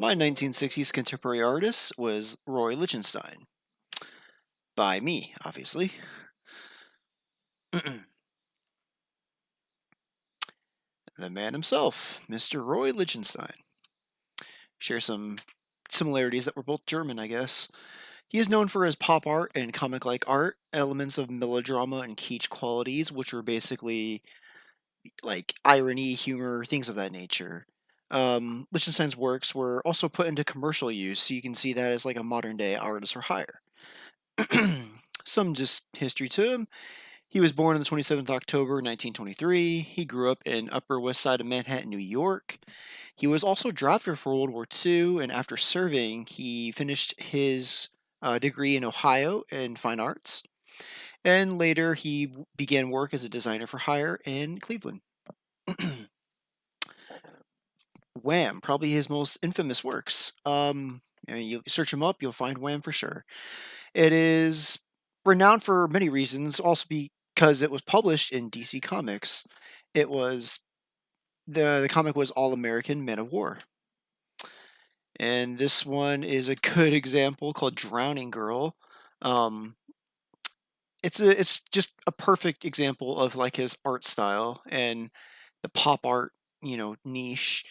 My 1960s contemporary artist was Roy Lichtenstein. By me, obviously. The man himself, Mr. Roy Lichtenstein. Share some similarities that were both German, I guess. He is known for his pop art and comic like art, elements of melodrama and kitsch qualities, which were basically like irony, humor, things of that nature. Lichtenstein's works were also put into commercial use, so you can see that as like a modern day artist for hire. Some just history to him. He was born on the 27th of October 1923. He grew up in Upper West Side of Manhattan, New York. He was also drafted for World War II, and after serving, he finished his degree in Ohio in fine arts. And later, he began work as a designer for hire in Cleveland. Wham, probably his most infamous works. You search him up, you'll find Wham for sure. It is renowned for many reasons, also because it was published in DC Comics. It was the comic was All American Men of War. And this one is a good example called Drowning Girl. Um, it's just a perfect example of like his art style and the pop art, niche.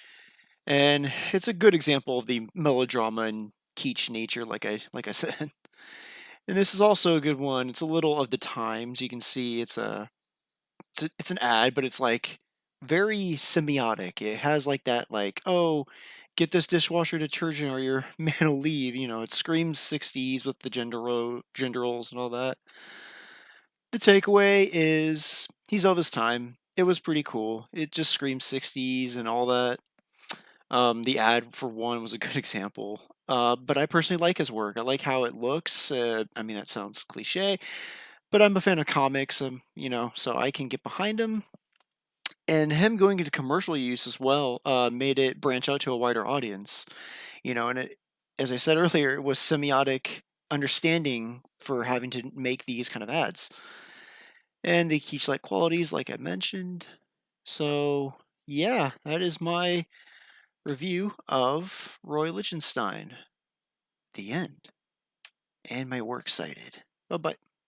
And it's a good example of the melodrama and kitsch nature, like I said. And this is also a good one. It's a little of the times. You can see it's an ad, but it's like very semiotic. It has like that like, oh, get this dishwasher detergent or your man will leave. It screams 60s with the gender roles and all that. The takeaway is he's of his time. It was pretty cool. It just screams 60s and all that. The ad for one was a good example. But I personally like his work. I like how it looks. I mean, that sounds cliche, but I'm a fan of comics, so I can get behind him. And him going into commercial use as well made it branch out to a wider audience. And as I said earlier, it was semiotic understanding for having to make these kind of ads. And they teach like qualities, like I mentioned. So, yeah, that is my review of Roy Lichtenstein. The end. And my works cited. Bye bye.